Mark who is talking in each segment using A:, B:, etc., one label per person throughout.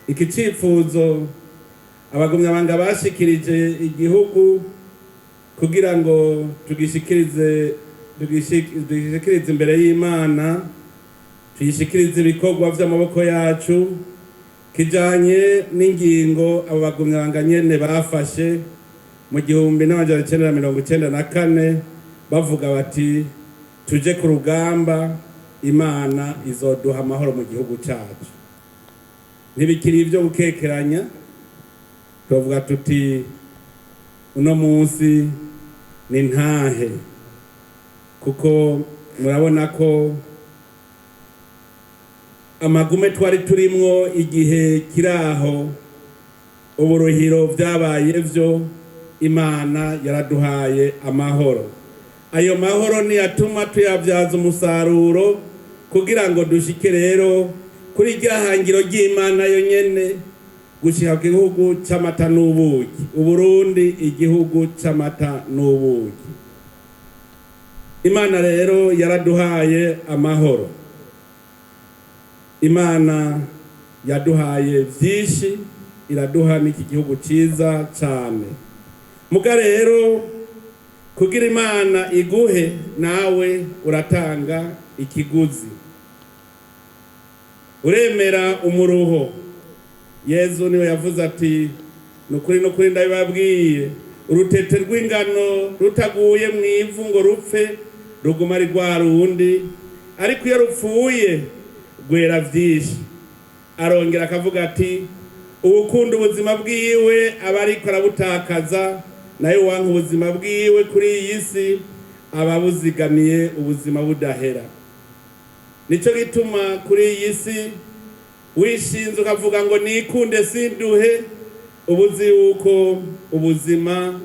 A: iki cifuzo abagumyabanga bashikirije igihugu kugira ngo tugishikirize imbere y'Imana, tuyishikirize ibikorwa vy'amaboko yacu, kijanye n'ingingo abo bagumyabanga nyene bafashe mu 1994 bavuga bati tuje ku rugamba, Imana izoduha amahoro mu gihugu cyacu. Ntibikiri ivyo gukekeranya, tuvuga tuti uno munsi ni ntahe, kuko murabona ko amagume twari turimwo igihe kiraho uburuhiro vyabaye vyo, Imana yaraduhaye amahoro. Ayo mahoro ni yatuma tuyavyaza umusaruro kugira ngo dushike rero kuri ryahangiro ry'Imana yonyene, gushika ku gihugu c'amata n'ubuki, Uburundi igihugu c'amata n'ubuki. Imana rero yaraduhaye amahoro. Imana yaduhaye vyinshi, iraduha n'iki gihugu ciza cane. Muga rero kugira Imana iguhe, nawe uratanga ikiguzi, uremera umuruho. Yezu niwe yavuze ati nukuri ndabibabwiye, urutete rw'ingano rutaguye mw'ivu ngo rupfe ruguma ari rwa rundi, ariko iyo rupfuye rwera vyinshi. Arongera akavuga ati uwukunda ubuzima bwiwe aba ariko arabutakaza, nayo wanka ubuzima bwiwe kuri iyi si aba buzigamiye ubuzima budahera. Nico gituma kuri iyi si wishinze ukavuga ngo nikunde sinduhe, ubuzi yuko ubuzima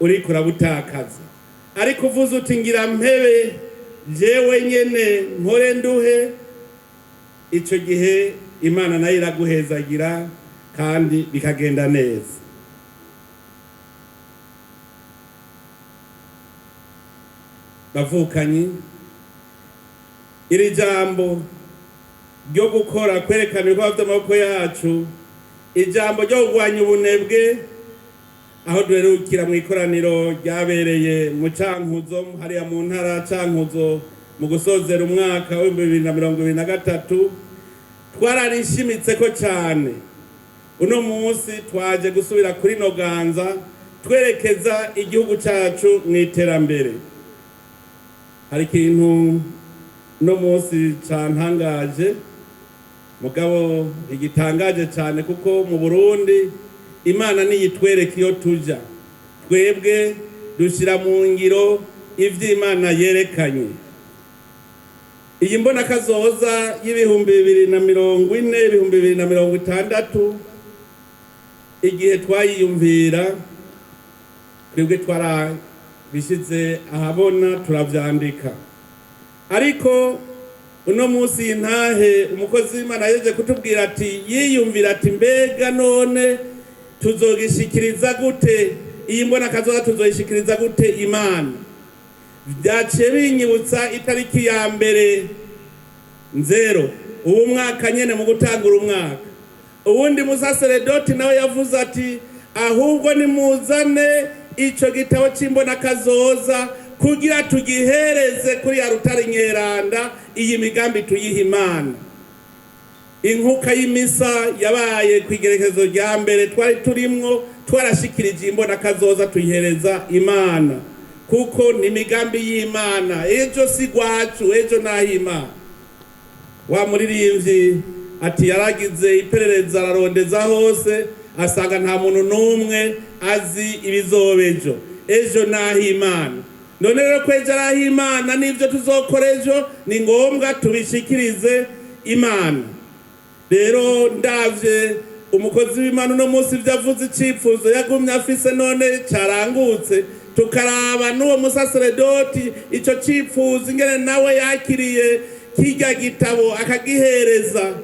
A: uriko urabutakaza. Ariko uvuze uti ngira mpebe jewe nyene mpore nduhe, ico gihe Imana nayo iraguhezagira kandi bikagenda neza. Bavukanyi, iri jambo ryo gukora kwerekana ibikorwa vy'amaboko yacu, ijambo ryo kugwanya ubunebwe, aho duherukira mu ikoraniro ryabereye mu Cankuzo, hariya mu ntara Cankuzo, mu gusozera umwaka wa 2023, twararishimitse ko cyane. Uno munsi twaje gusubira kuri Noganza twerekeza igihugu cyacu mu iterambere. Hari ikintu no munsi cantangaje, mugabo igitangaje cyane, kuko mu Burundi Imana niyitwereka iyo tuja, twebwe dushira mu ngiro ivyo Imana yerekanye. Iyi mbona kazoza y'ibihumbi 2040 2060, igihe twayiyumvira twebwe twarabishize ahabona turavyandika. Ariko uno munsi intahe umukozi w'Imana yeje kutubwira ati yiyumvira ati mbega none tuzogishikiriza gute iyi mbona kazoza, tuzoyishikiriza gute Imana? Vyaciye binyibutsa itariki ya mbere 0 ubu mwaka nyene mu gutangura umwaka, ubundi musaseredoti nawe yavuze ati ahubwo nimuzane ico gitabo c'imbona kazoza kugira tugihereze kuri ya rutare nyeranda, iyi migambi tuyiha Imana. Inkuka y'imisa yabaye kwigerekezo rya mbere twari turimwo, twarashikirije imbona kazoza tuyihereza Imana, kuko ni migambi y'Imana. Ejo si gwacu, ejo nahima. Wa muririmbyi ati yaragize iperereza ararondeza hose, asanga nta muntu n'umwe azi ibizobejo. Ejo nahimana. None rero kwejo arahimana, n'ivyo tuzokora ejo ni ngombwa tubishikirize Imana. Rero ndavye umukozi w'Imana uno munsi vyavuze icifuzo yagumye afise, none carangutse. Tukaraba n'uwo musaseredoti ico cifuzo ingene nawe yakiriye kirya gitabo akagihereza,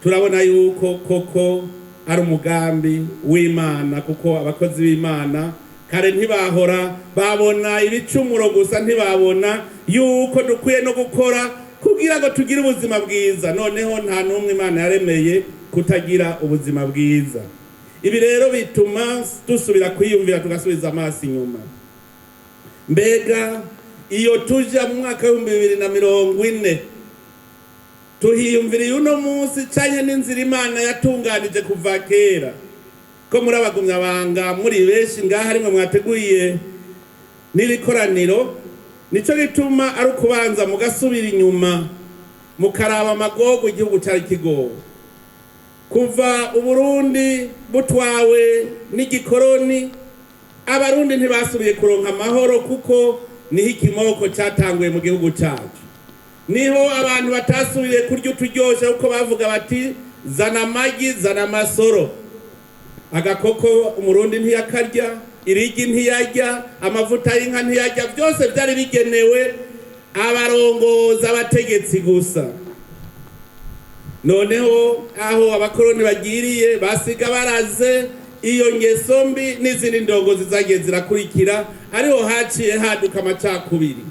A: turabona yuko koko ari umugambi w'Imana, kuko abakozi b'Imana kare ntibahora babona ibicumuro gusa, ntibabona yuko dukwiye no gukora kugira ngo tugire ubuzima bwiza. Noneho nta n'umwe Imana yaremeye kutagira ubuzima bwiza. Ibi rero bituma dusubira kwiyumvira tugasubiza amaso inyuma. Mbega iyo tuja mu mwaka wa 2040 tuhiyumvira uno munsi canke n'inzira Imana yatunganije kuva kera ko muri abagumyabanga muri benshi ngaha rimwe mwateguye n'ibikoraniro, nico gituma ari ukubanza mugasubira inyuma mukaraba amagogo igihugu cari kigowe. Kuva Uburundi butwawe n'igikoroni, abarundi ntibasubiye kuronka amahoro kuko niho ikimoko cyatanguye mu gihugu cyacu. Niho abantu batasubiye kurya uturyoshe kuko bavuga bati zana amagi zana amasoro. Agakoko umurundi ntiyakarya, irigi ntiyarya, amavuta y'inka ntiyarya, byose byari bigenewe abarongozi abategetsi gusa. Noneho aho abakoroni bagiriye basiga baraze iyo ngeso mbi n'izindi ndongozi zagiye zirakurikira, ariho haciye haduka amacakubiri.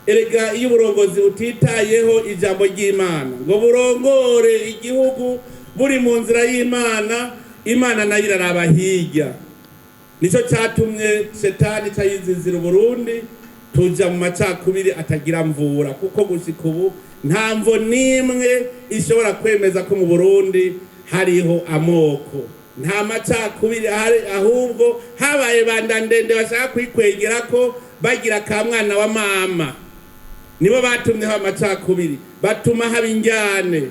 A: Erega iyo uburongozi butitayeho ijambo ry'Imana ngo burongore igihugu buri mu nzira y'Imana, Imana nayo iraraba hirya. Nico cyatumye Shetani cayizizira Burundi tuja mu macakubiri atagira mvura, kuko gushika ubu nta mvo nimwe ishobora kwemeza ko mu Burundi hariho amoko. Nta macakubiri ahubwo habaye bandandende bashaka kwikwegera ko bagira ka mwana wa mama. Nibo batumye haba amacakubiri, batuma haba injyane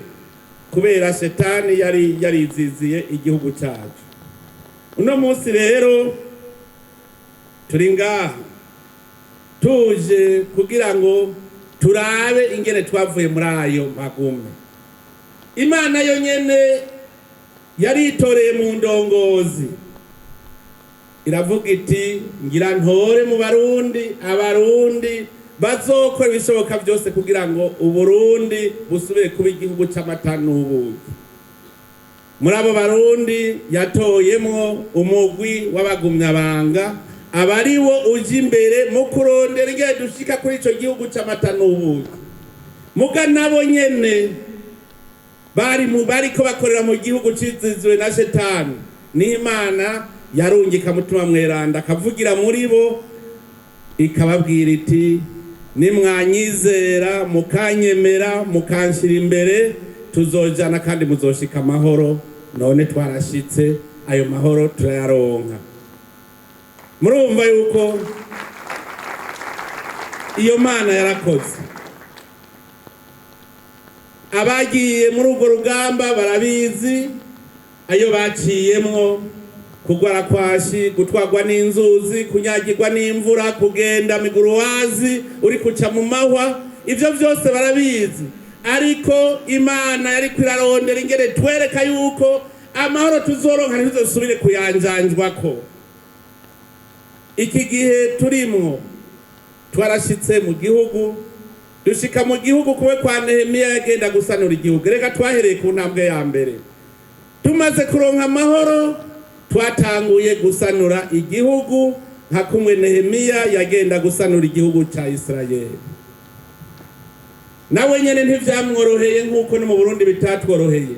A: kubera Shetani yariziziye igihugu cyacu. Uno munsi rero turi ngaha tuje kugira ngo turabe ingene twavuye muri ayo magume. Imana yo nyene yaritoreye mu ndongozi, iravuga iti ngira ntore mu Barundi, abarundi bazokora ibishoboka byose kugira ngo Uburundi busubire kuba igihugu c'amata n'ubuki. Muri abo Barundi yatoyemwo umugwi w'abagumyabanga, abari wo uje imbere mu kurondera ingene dushika kuri ico gihugu c'amata n'ubuki. Muga nabo nyene bariko bakorera mu gihugu cizizwe na Shetani, n'Imana yarungika mutima mweranda akavugira muri bo ikababwira iti nimwanyizera mukanyemera mukanshira imbere tuzojana kandi muzoshika amahoro. None twarashitse ayo mahoro turayaronka. Murumva yuko iyo Mana yarakoze. Abagiye muri urwo rugamba barabizi ayo baciyemwo: kugwara kwashi, gutwagwa n'inzuzi, kunyagirwa n'imvura, kugenda miguruwazi uri kuca mu mahwa. Ivyo byose barabizi, ariko Imana yari kwirarondera ingene twereka yuko amahoro tuzoronka ntizosubire kuyanjanjwako. Iki gihe turimwo twarashitse mu gihugu, dushika mu gihugu kuwe kwa Nehemiya yagenda gusanura igihugu. Reka twahereye ku ntambwe ya mbere. Tumaze kuronka amahoro twatanguye gusanura igihugu nka kumwe Nehemiya yagenda gusanura igihugu ca Isirayeli. Nawe nyene ntivyamworoheye nk'uko no mu Burundi bitatworoheye.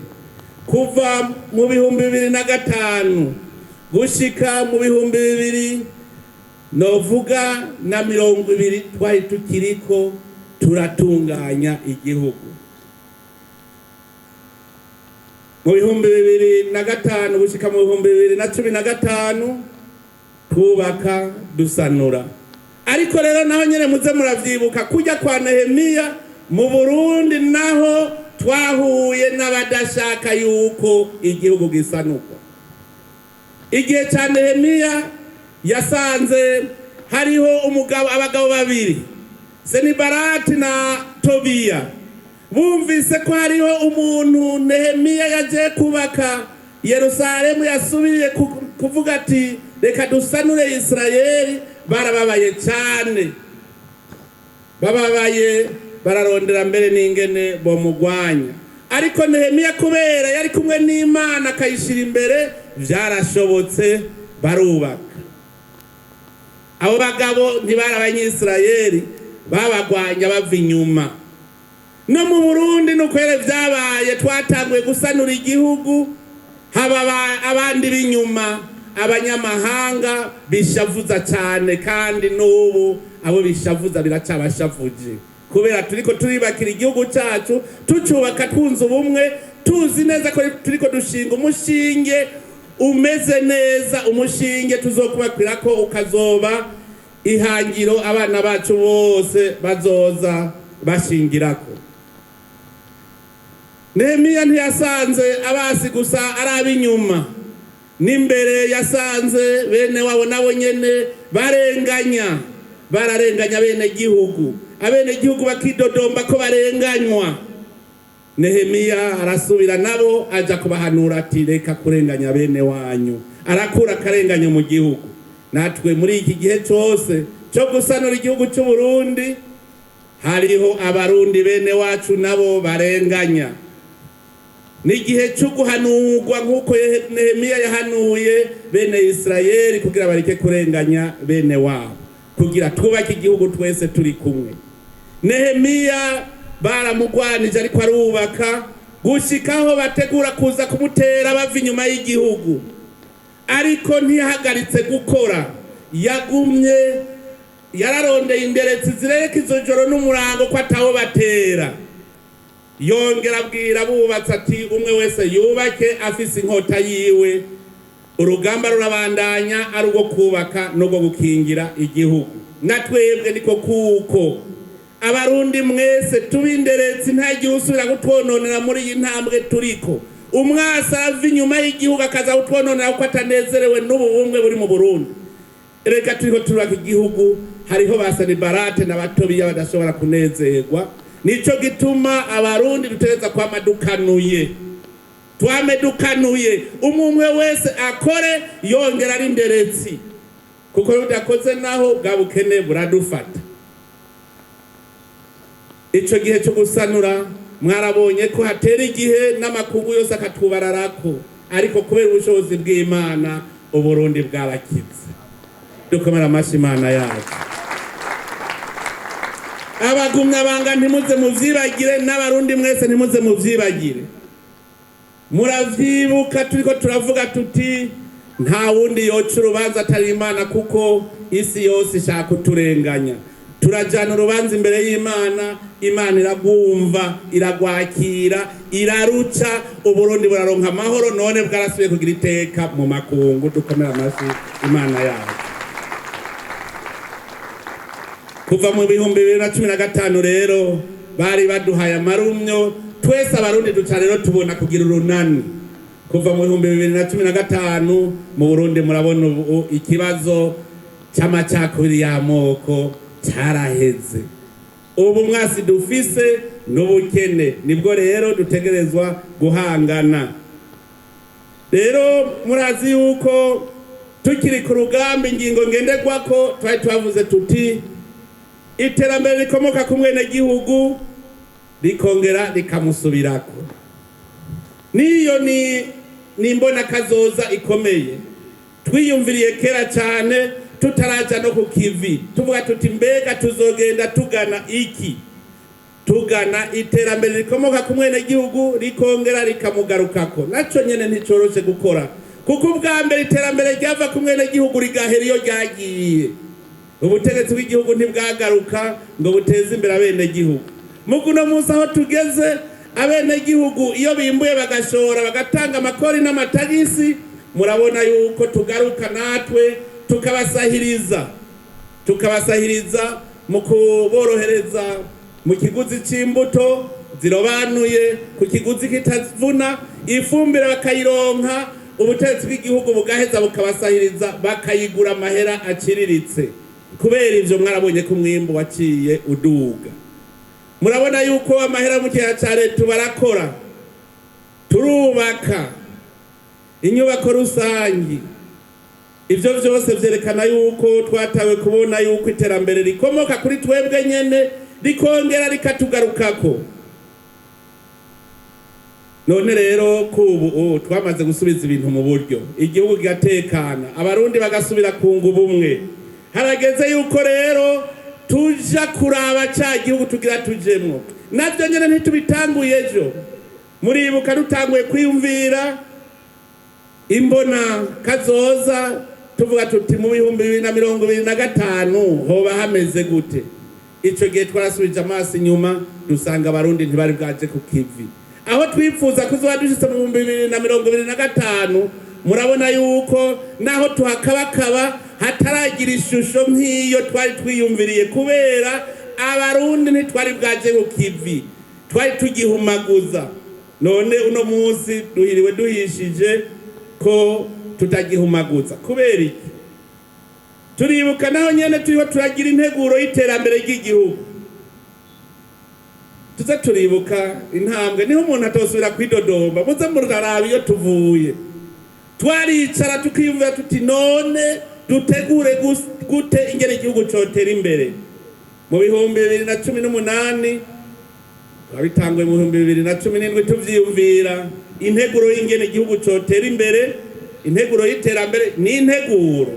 A: Kuva mu 2005 gushika mu 2000 novuga na 20 twari tukiriko turatunganya igihugu. Mu 2005 gushika mu 2015 twubaka dusanura. Ariko rero naho nyene muze muravyibuka kujya kwa Nehemiya mu Burundi naho twahuye n'abadashaka yuko igihugu gisanurwa. Igihe ca Nehemiya yasanze hariho abagabo babiri, Senibarati na Tobiya. Bumvise ko hariho umuntu Nehemiya yaje kubaka Yerusalemu, yasubiye kuvuga ati reka dusanure Isirayeli. Barababaye cyane, bababaye, bararondera mbere n'ingene bomugwanya. Ariko Nehemiya kubera yari kumwe n'Imana akayishira imbere, vyarashobotse barubaka. Abo bagabo ntibari abanyisirayeli, babagwanya bava inyuma. no mu Burundi nukwere vyabaye twatanguye gusanura igihugu haba abandi binyuma abanyamahanga bishavuza cyane kandi n'ubu abo bishavuza biracabashavuje kubera turiko turibakira igihugu cyacu tucubaka twunze ubumwe tuzi neza ko turiko dushinga umushinge umeze neza umushinge tuzokubakira ko ukazoba ihangiro abana bacu bose bazoza bashingirako. Nehemiya ntiyasanze abasi gusa ari abinyuma n'imbere yasanze bene wabo nabo nyene bararenganya bene gihugu abene gihugu bakidodomba ko barenganywa. Nehemiya arasubira nabo aja kubahanura ati reka kurenganya bene wanyu, arakura akarenganyo mu gihugu. Natwe muri iki gihe cyose cyo gusanura igihugu cy'u Burundi hariho abarundi bene wacu nabo barenganya. N'igihe cyo guhanurwa nk'uko Nehemiya yahanuye bene Israeli kugira bareke kurenganya bene wabo, kugira twubake igihugu twese turi kumwe. Nehemiya baramugwanije ariko arubaka gushikaho bategura kuza kumutera bava inyuma y'igihugu, ariko ntiyahagaritse gukora. Yagumye yararondeye inderetsi zireka izo joro n'umurango ko ataho batera. Yongera abwira abubatsi ati umwe wese yubake afise inkota yiwe, urugamba rurabandanya ari urwo kubaka no gukingira igihugu. Natwebwe niko kuko abarundi mwese tubinderetsi ntagiye usubira gutwononera muri iyi ntambwe turiko. Umwasi arava inyuma y'igihugu akaza gutwononera ko atanezerewe n'ubumwe buri mu Burundi. Reka turiko turubaka igihugu, hariho basanibarate n'abatobiya badashobora kunezerwa. Nico gituma abarundi dutereza kwama dukanuye, twamedukanuye umwe wese akore yongera ari inderetsi, kuko rudakoze naho bwa bukene buradufata. Ico gihe cyo gusanura mwarabonye ko hatera igihe n'amakungu yose akatubararako, ariko kubera ubushobozi bw'Imana Uburundi bwarakize. Dukomera amashi Imana yacu. Abagumyabanga ntimuze muvyibagire, n'abarundi mwese ntimuze muvyibagire. Muravyibuka turiko turavuga tuti nta wundi yoca urubanza atari Imana, kuko isi yose ishaka kuturenganya. Turajana urubanza imbere y'Imana, Imana iragumva, iragwakira, iraruca, Uburundi buraronka amahoro, none bwarasubiye kugira iteka mu makungu. Dukomera amashi Imana yacu. Kuva mu 2015 rero bari baduhaye amarumyo, twese abarundi duca rero tubona kugira urunani. Kuva mu 2015 mu Burundi murabona ikibazo cy'amacakubiri y'amoko cyaraheze. Ubu mwasi dufise n'ubukene, nibwo rero dutegerezwa guhangana. Rero murazi yuko tukiri ku rugamba ingingo ngenderwako twari twavuze tuti iterambere rikomoka ku mwenegihugu rikongera rikamusubirako. Niyo ni mbona kazoza ikomeye twiyumviriye kera cyane tutaraja no ku kivi, tuvuga tuti mbega tuzogenda tugana iki? Tugana iterambere rikomoka ku mwenegihugu rikongera rikamugarukako. Naco nyene nticoroshe gukora, kuko ubwa mbere iterambere ryava ku mwenegihugu rigahera iyo ryagiye. Ubutegetsi bw'igihugu ntibwagaruka ngo buteze imbere abenegihugu. Muguno munsi aho tugeze, abenegihugu iyo bimbuye bagashora bagatanga amakori n'amatagisi, murabona yuko tugaruka natwe tukabasahiriza mu kuborohereza mu kiguzi c'imbuto zirobanuye, ku kiguzi kitavuna, ifumbire bakayironka, ubutegetsi bw'igihugu bugaheza bukabasahiriza bakayigura amahera aciriritse. Kubera ivyo mwarabonye ko umwimbu waciye uduga. Murabona yuko amahera mu kiya ca leta barakora, turubaka inyubako rusangi. Ivyo vyose vyerekana yuko twatawe kubona yuko iterambere rikomoka kuri twebwe nyene rikongera rikatugarukako. None rero kubu twamaze gusubiza ibintu mu buryo, igihugu gigatekana, abarundi bagasubira kunga ubumwe. Harageze yuko rero tuja kuraba ca gihugu tugira tujemwo. Navyo nyene ntitubitanguye ejo, muribuka dutanguye kwiyumvira imbona kazoza tuvuga tuti mu 2025 hoba hameze gute. Ico gihe twarasubije amaso inyuma dusanga abarundi ntibari bwaje ku kivi. Aho twifuza kuzoba dushitse mu 2025 murabona yuko naho tuhakabakaba hataragira ishusho nk'iyo twari twiyumviriye, kubera abarundi ntitwari bwaje ku kivi, twari tugihumaguza. None uno munsi duhiriwe duhishije ko tutagihumaguza. Kubera iki? Turibuka naho nyene turiho turagira integuro y'iterambere ry'igihugu. Tuza turibuka intambwe niho umuntu atosubira kwidodomba, muze muraraba iyo tuvuye. Twaricara tukiyumvira tuti none dutegure gute ingene igihugu cotera imbere. Mu 2018 twabitanguye mu 2017 tuvyiyumvira integuro y'ingene igihugu cotera imbere, integuro y'iterambere ni integuro.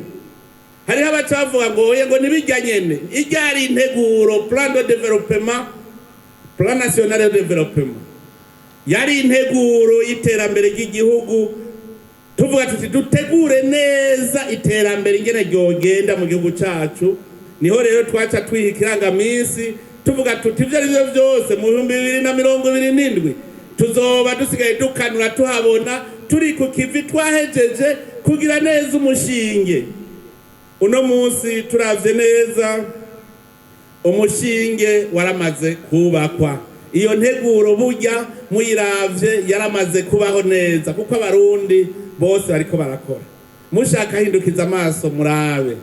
A: Hariho abacavuga ngo nibijya nyene, iryari integuro plan de développement, plan national de développement, yari integuro y'iterambere ry'igihugu. Tuvuga tuti dutegure neza iterambere ingene ryogenda mu gihugu cacu. Niho rero twaca twihikiranga minsi tuvuga tuti ivyo arivyo vyose mu 2027 tuzoba dusigaye dukanura tuhabona turi ku kivi twahejeje kugira neza umushinge. Uno munsi turavye neza umushinge waramaze kubakwa. Iyo nteguro burya muyiravye yaramaze kubaho neza, kuko abarundi bose bariko barakora. Mushaka hindukiza amaso murabe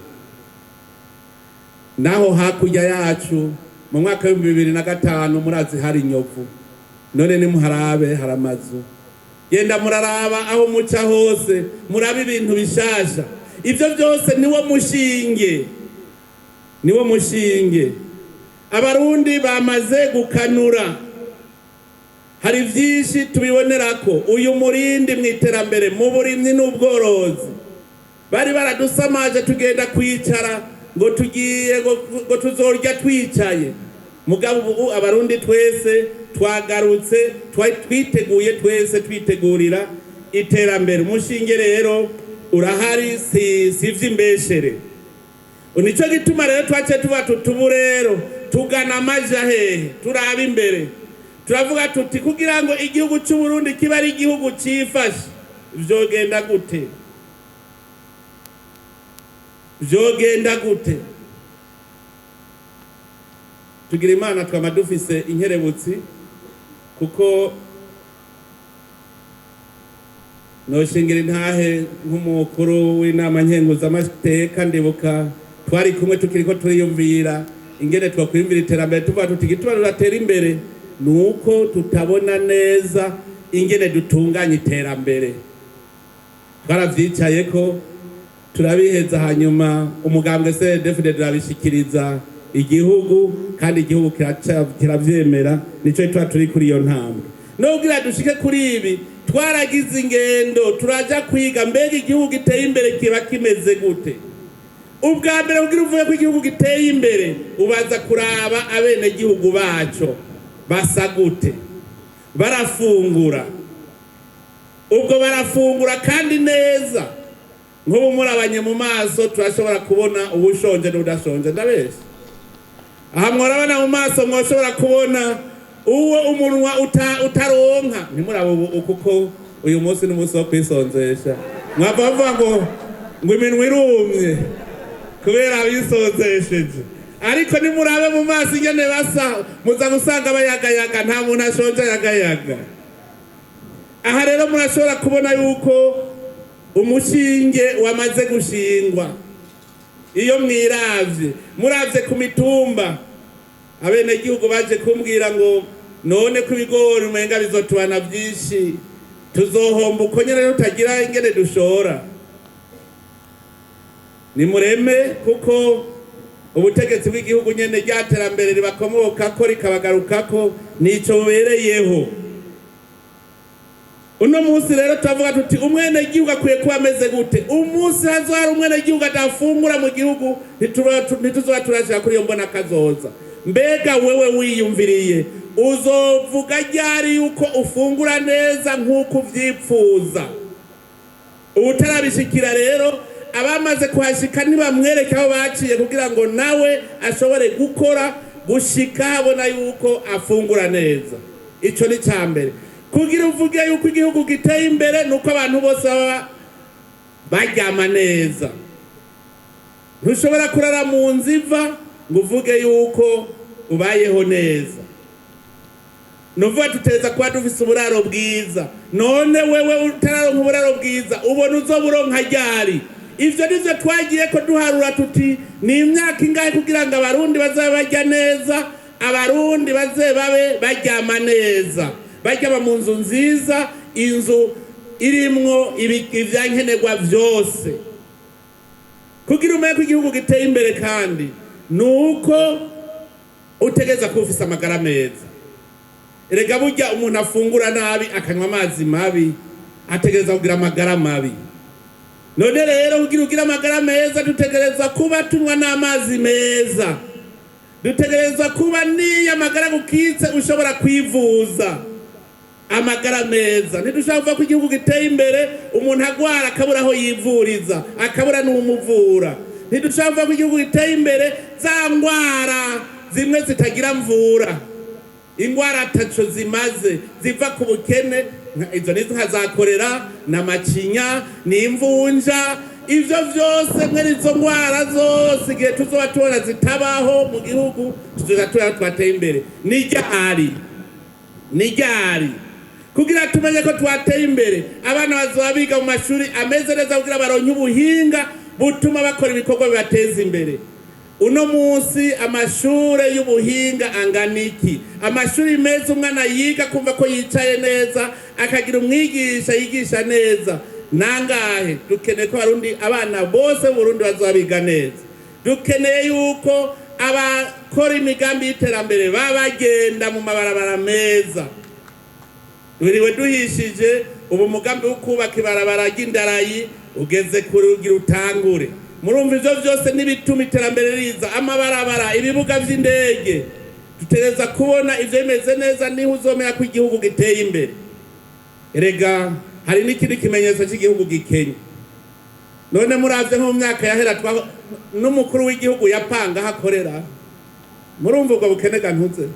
A: naho hakurya yacu mu mwaka wa 2005 murazi hari inyovu, none nimuharabe haramazu. Genda muraraba aho muca hose murabe ibintu bishasha. Ivyo byose niwo mushinge, niwo mushinge. Abarundi bamaze gukanura, hari vyinshi tubibonerako. Uyu murindi mwiterambere mu burimyi n'ubworozi bari baradusamaje tugenda kwicara ngo tugiye ngo tuzorya twicaye. Mugabo ubu abarundi twese twagarutse, twiteguye twese twitegurira iterambere. Umushinge rero urahari, si vy'imbeshere. Nico gituma rero twace tuba tutubu rero tugana amaja hehe, turaba imbere. Turavuga tuti kugira ngo igihugu cy'u Burundi kiba ari igihugu cifashe, vyogenda gute? Vyogenda gute? Tugira Imana twama dufise inkerebutsi, kuko noshingira intahe nk'umukuru w'inama nkenguzamateka. Ndibuka twari kumwe tukiriko turiyumvira ingene twakwiyumvira iterambere, tuvuga tuti igituma turatera imbere nuko tutabona neza ingene dutunganya iterambere. Twaravyicayeko turabiheza, hanyuma umugambwe Cndd-Fdd turabishikiriza igihugu, kandi igihugu kiravyemera. Nico tuba turi kuri iyo ntambwe. Nogira dushike kuri ibi twaragize ingendo turaja kwiga mbega igihugu giteye imbere kiba kimeze gute. Ubwa mbere kugira uvuye ko igihugu giteye imbere ubaza kuraba abene gihugu baco basa gute, barafungura. Ubwo barafungura kandi neza. Nk'ubu murabanye mu maso turashobora kubona ubushonje n'udashonje, ndabesha. Aha mwarabana mu maso mwoshobora kubona uwo umunwa utaronka. Ntimurabo kuko uyu munsi n'umunsi wo kwisonzesha. Mwavuga ngo iminwa irumye kubera bisonzesheje. Ariko nimurabe mu maso ingene basa muza gusanga bayagayaga, nta muntu ashonje yagayaga. Aha rero murashobora kubona yuko umushinge wamaze gushingwa. Iyo muravye ku mitumba, abene gihugu baje kumbwira ngo none ku bigori umenga bizotubana byinshi, tuzohomba uko nyene tutagira ingene dushora. Nimureme kuko ubutegetsi bw'igihugu nyene ryaterambere ribakomokako rikabagarukako, nico bubereyeho. uno munsi rero turavuga tuti umwene gihugu akwiye kuba ameze gute. Umunsi hazohari umwene gihugu atafungura mu gihugu ntituzoba turashira kuri iyo mbona kazoza. Mbega wewe wiyumviriye uzovuga ryari yuko ufungura neza nk'uko uvyipfuza? Utarabishikira rero abamaze kuhashika ntibamwereke aho baciye kugira ngo nawe ashobore gukora gushika abona yuko afungura neza. Ico ni cambere. Kugira uvuge yuko igihugu giteye imbere nuko abantu bose baba baryama neza. Ntushobora kurara mu nziva ngo uvuge yuko ubayeho neza. Nuvuga tuteza kuba dufise uburaro bwiza. None wewe utararonka uburaro bwiza ubona uzoburonka ryari? Ivyo nivyo twagiye ko duharura tuti ni imyaka ingahe kugira ngo abarundi bazabe barya neza, abarundi babe baryama neza, baryama mu nzu nziza, inzu irimwo ivyankenerwa vyose. Kugira umenye ko igihugu giteye imbere kandi nuko utegeza kuba ufise amagara meza. Erega burya umuntu afungura nabi akanywa amazi mabi ategereza kugira amagara mabi. None rero kugira amagara meza dutegereza kuba tunywa n'amazi meza, dutegereza kuba niyo amagara gukitse ushobora kwivuza. Amagara meza ntidushaka kuva ko igihugu giteye imbere umuntu agwara akabura aho yivuriza, akabura n'umuvura. Ntidushaka kuva ko igihugu giteye imbere za ngwara zimwe zitagira mvura, ingwara ataco zimaze ziva ku bukene. Izo nizo nkazakorera n'amacinya n'imvunja. Ivyo vyose mwene izo ngwara zose igihe tuzoba tubona zitabaho mu gihugu tuzoba twateye imbere. Ni ryari kugira tumenye ko twateye imbere abana bazoba biga mu mashuri ameze neza kugira baronke ubuhinga butuma bakora ibikorwa bibateza imbere. Uno munsi amashure y'ubuhinga anganiki, amashuri meza umwana yiga kumva ko yicaye neza akagira umwigisha yigisha neza. Nangahe dukeneye ko abana bose mu Burundi bazobiga neza. Dukeneye yuko abakora imigambi y'iterambere babagenda mu mabarabara meza. Duriwe duhishije ubu mugambi wo kubaka ibarabara ry'indarayi ugeze kuri ugira utangure. Murumva ivyo vyose n'ibituma iterambere riza, amabarabara, ibibuga vy'indege. Dutereza kubona ivyo bimeze neza niho uzomera ko igihugu giteye imbere. Erega hari n'ikindi kimenyetso cy'igihugu gikenye. None muravye nko mu myaka yahera n'umukuru w'igihugu yapanga hakorera. Murumva ubwo bukene gantuze.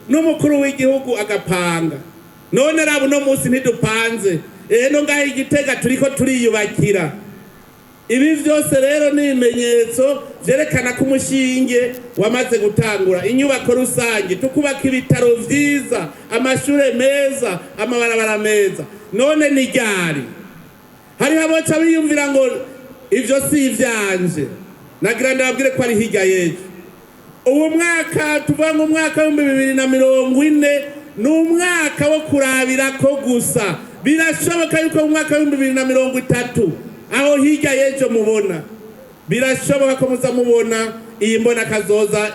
A: N'umukuru w'igihugu agapanga. None rabo no munsi ntidupanze. No ngaho Igitega turiko turiyubakira. Ibi vyose rero ni ibimenyetso vyerekana ko umushinge wamaze gutangura. Inyubako rusange, tukubaka ibitaro vyiza, amashure meza, amabarabara meza. None ni ryari? Hariho aboca biyumvira ngo ivyo si ivyanje. Nagira ndababwire ko ari hirya y'ejo. Ubu mwaka tuvuga ngo umwaka wa 2040 ni umwaka wo kurabirako gusa. Birashoboka yuko mu mwaka wa 2030 aho hirya y'ejo mubona, birashoboka ko muza mubona iyi mbona kazoza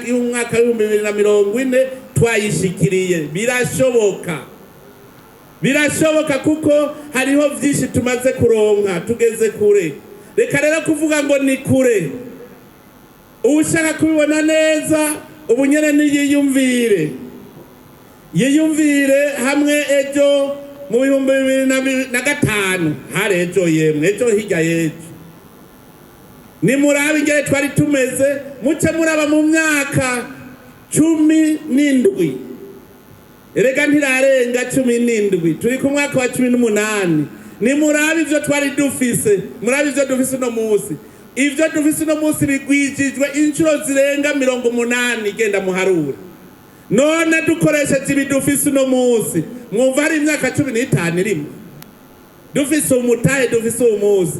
A: y'umwaka wa 2040 twayishikiriye. Birashoboka kuko hariho vyinshi tumaze kuronka, tugeze kure. Reka rero kuvuga ngo ni kure. Ushaka kubibona neza ubu nyene yiyumvire hamwe ejo mu 2005 hari ejo yemwe ejo hirya y'ejo. Nimurabe ingene twari tumeze, muce muraba mu myaka 17. Erega ntirarenga 17, turi ku mwaka wa 18. Nimurabe ivyo twari dufise, murabe ivyo dufise no munsi. Ivyo dufise no munsi bigwijijwe inshuro zirenga 80 genda muharure. None dukoresheje ibidufise no munsi mwumva ari imyaka 15 rimwe. Dufise umutahe, dufise umuzi.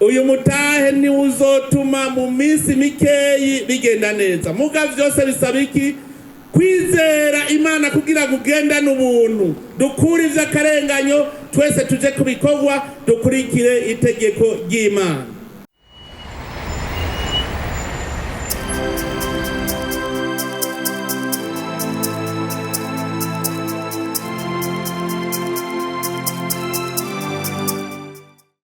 A: Uyu mutahe ni uzotuma mu minsi mikeyi bigenda neza. Muga vyose bisaba iki? Kwizera Imana kugira kugenda n'ubuntu. Dukura ivy'akarenganyo twese tuje kubikorwa, dukurikire itegeko ry'Imana.